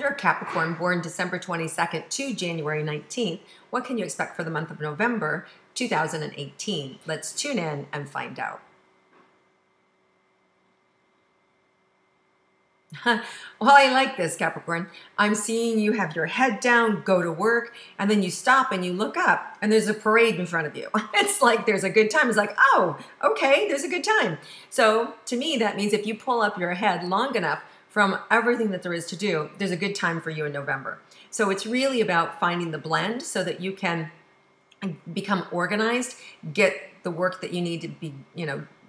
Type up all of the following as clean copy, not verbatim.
you're a Capricorn born December 22nd to January 19th, what can you expect for the month of November 2018? Let's tune in and find out. Well, I like this, Capricorn. I'm seeing you have your head down, go to work, and then you stop and you look up and there's a parade in front of you. It's like there's a good time. It's like, oh, okay, there's a good time. So to me, that means if you pull up your head long enough from everything that there is to do, there's a good time for you in November. So it's really about finding the blend so that you can become organized, get the work that you need to be,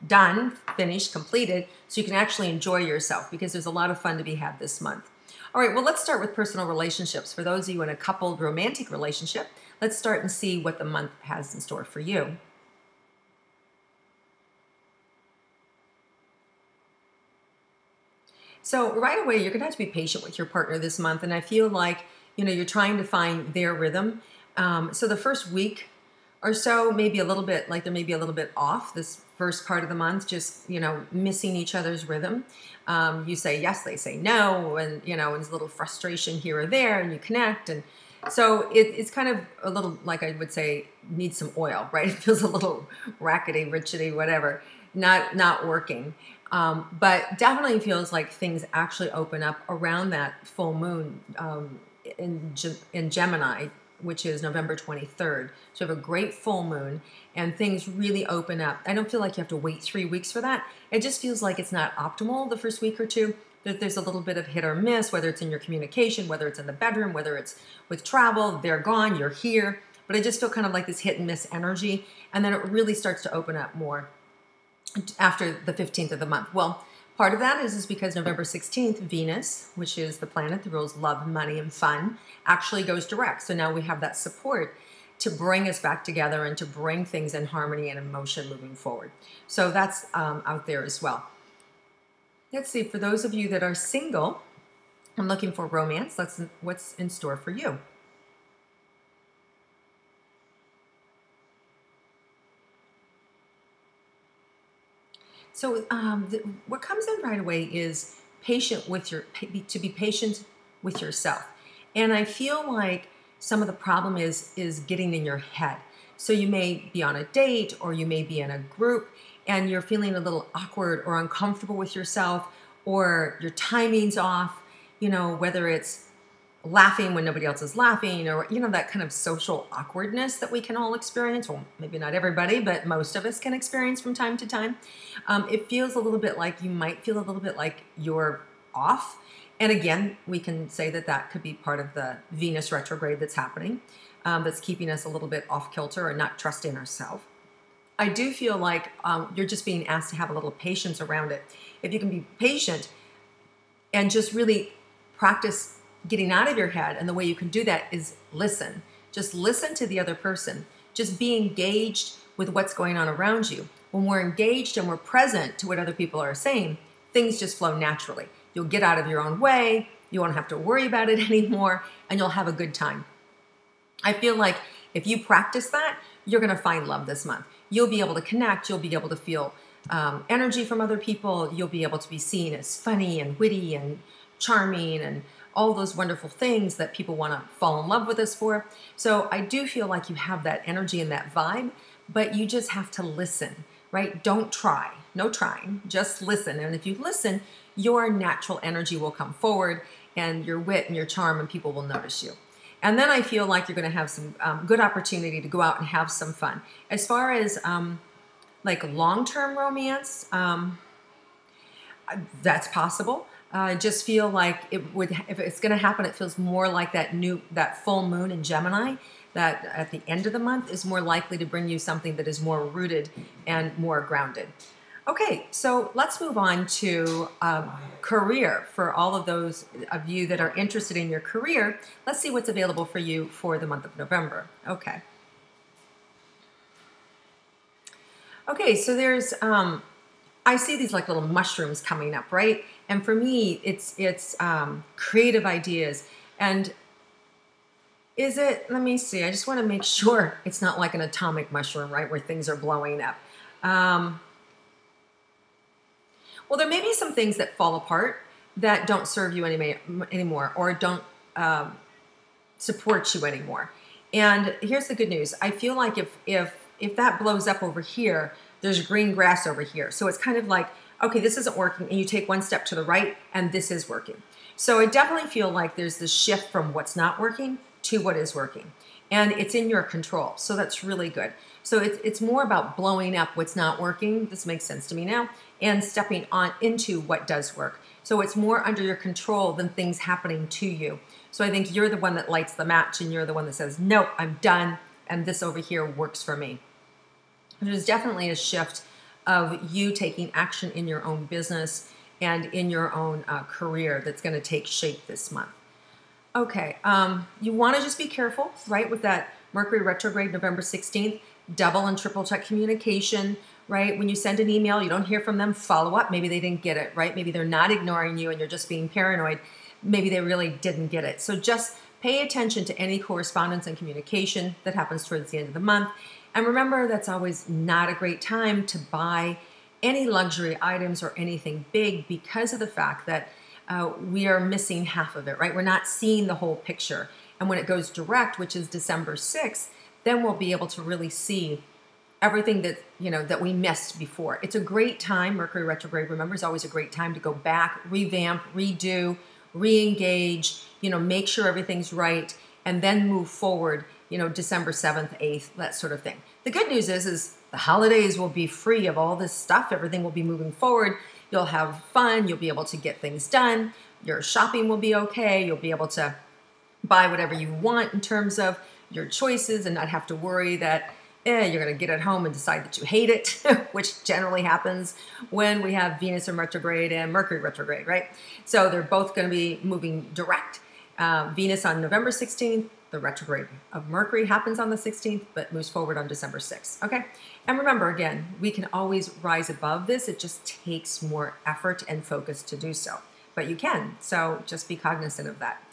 done, finished, completed, so you can actually enjoy yourself, because there's a lot of fun to be had this month. All right, well, let's start with personal relationships. For those of you in a coupled romantic relationship, let's start and see what the month has in store for you. So right away, you're going to have to be patient with your partner this month, and I feel like, you're trying to find their rhythm. So the first week or so, maybe a little bit, like there may be a little bit off this first part of the month, just, missing each other's rhythm. You say yes, they say no, and, there's a little frustration here or there, and you connect. And so it's kind of a little, like I would say, needs some oil, right? It feels a little rackety, richety, whatever, not working. But definitely feels like things actually open up around that full moon in Gemini, which is November 23rd. So you have a great full moon and things really open up. I don't feel like you have to wait 3 weeks for that. It just feels like it's not optimal the first week or two, that there's a little bit of hit or miss, whether it's in your communication, whether it's in the bedroom, whether it's with travel, they're gone, you're here. But I just feel kind of like this hit and miss energy. And then it really starts to open up more after the 15th of the month. Well, part of that is because November 16th, Venus, which is the planet that rules love, money, and fun, actually goes direct. So now we have that support to bring us back together and to bring things in harmony and emotion moving forward. So that's out there as well. Let's see, for those of you that are single and looking for romance, what's in store for you. So what comes in right away is to be patient with yourself. And I feel like some of the problem is getting in your head. So you may be on a date or you may be in a group and you're feeling a little awkward or uncomfortable with yourself, or your timing's off, whether it's laughing when nobody else is laughing, or, that kind of social awkwardness that we can all experience. Well, maybe not everybody, but most of us can experience from time to time. It feels a little bit like you might feel a little bit like you're off. And again, we can say that could be part of the Venus retrograde that's happening, that's keeping us a little bit off kilter or not trusting ourselves. I do feel like you're just being asked to have a little patience around it. If you can be patient and just really practice getting out of your head, and the way you can do that is listen. Just listen to the other person. Just be engaged with what's going on around you. When we're engaged and we're present to what other people are saying, things just flow naturally. You'll get out of your own way, you won't have to worry about it anymore, and you'll have a good time. I feel like if you practice that, you're going to find love this month. You'll be able to connect, you'll be able to feel energy from other people, you'll be able to be seen as funny and witty and charming and all those wonderful things that people want to fall in love with us for. So I do feel like you have that energy and that vibe, but you just have to listen, right? Don't try. No trying. Just listen. And if you listen, your natural energy will come forward and your wit and your charm, and people will notice you. And then I feel like you're going to have some good opportunity to go out and have some fun. As far as like long-term romance, that's possible. I just feel like if it's going to happen, it feels more like that full moon in Gemini, that at the end of the month is more likely to bring you something that is more rooted and more grounded. Okay, so let's move on to career. For all of those of you that are interested in your career, let's see what's available for you for the month of November. Okay. Okay, so there's I see these like little mushrooms coming up, right? And for me, it's creative ideas. And is it, let me see, I just want to make sure it's not like an atomic mushroom, right, where things are blowing up. Well, there may be some things that fall apart that don't serve you anymore or don't support you anymore. And here's the good news. I feel like if that blows up over here, there's green grass over here. So it's kind of like, okay, this isn't working, and you take one step to the right, and this is working. So I definitely feel like there's this shift from what's not working to what is working. And it's in your control. So that's really good. So it's more about blowing up what's not working. This makes sense to me now. And stepping on into what does work. So it's more under your control than things happening to you. So I think you're the one that lights the match, and you're the one that says, nope, I'm done, and this over here works for me. There's definitely a shift of you taking action in your own business and in your own career that's going to take shape this month. Okay, you want to just be careful, right, with that Mercury retrograde November 16th, double and triple check communication, right? When you send an email, you don't hear from them, follow up. Maybe they didn't get it, right? Maybe they're not ignoring you and you're just being paranoid. Maybe they really didn't get it. So just pay attention to any correspondence and communication that happens towards the end of the month. And remember, that's always not a great time to buy any luxury items or anything big because of the fact that we are missing half of it, right? We're not seeing the whole picture. And when it goes direct, which is December 6th, then we'll be able to really see everything that, that we missed before. It's a great time. Mercury retrograde, remember, is always a great time to go back, revamp, redo, re-engage, make sure everything's right, and then move forward, December 7th, 8th, that sort of thing. The good news is the holidays will be free of all this stuff. Everything will be moving forward. You'll have fun. You'll be able to get things done. Your shopping will be okay. You'll be able to buy whatever you want in terms of your choices and not have to worry that you're going to get it home and decide that you hate it, which generally happens when we have Venus in retrograde and Mercury retrograde, right? So they're both going to be moving direct. Venus on November 16th, the retrograde of Mercury happens on the 16th, but moves forward on December 6th, okay? And remember, again, we can always rise above this. It just takes more effort and focus to do so, but you can, so just be cognizant of that.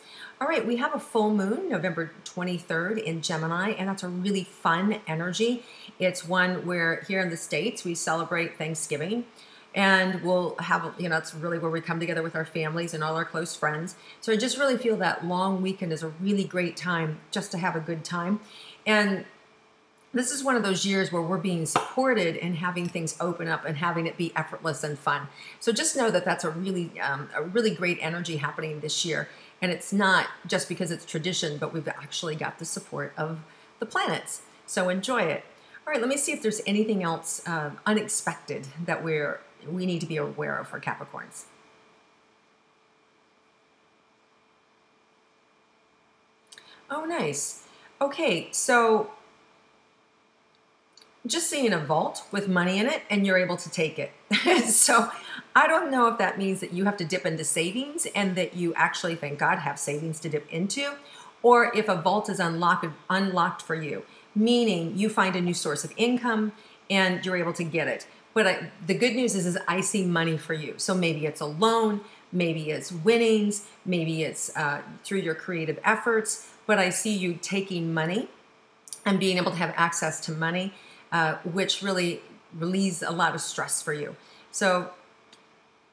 All right, we have a full moon, November 23rd in Gemini, and that's a really fun energy. It's one where here in the States, we celebrate Thanksgiving, and we'll have, it's really where we come together with our families and all our close friends. So I just really feel that long weekend is a really great time just to have a good time. And this is one of those years where we're being supported and having things open up and having it be effortless and fun. So just know that that's a really great energy happening this year. And it's not just because it's tradition, but we've actually got the support of the planets. So enjoy it. All right, let me see if there's anything else unexpected that we need to be aware of for Capricorns. Oh, nice. Okay, so just seeing a vault with money in it and you're able to take it. So I don't know if that means that you have to dip into savings and that you actually, thank God, have savings to dip into, or if a vault is unlocked for you, meaning you find a new source of income and you're able to get it. But the good news is I see money for you. So maybe it's a loan, maybe it's winnings, maybe it's through your creative efforts, but I see you taking money and being able to have access to money, which really relieves a lot of stress for you. So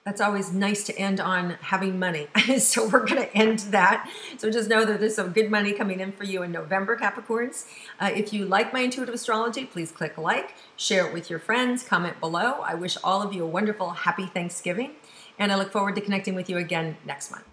that's always nice to end on having money. So we're going to end that. So just know that there's some good money coming in for you in November, Capricorns. If you like my intuitive astrology, please click like, share it with your friends, comment below. I wish all of you a wonderful, happy Thanksgiving, and I look forward to connecting with you again next month.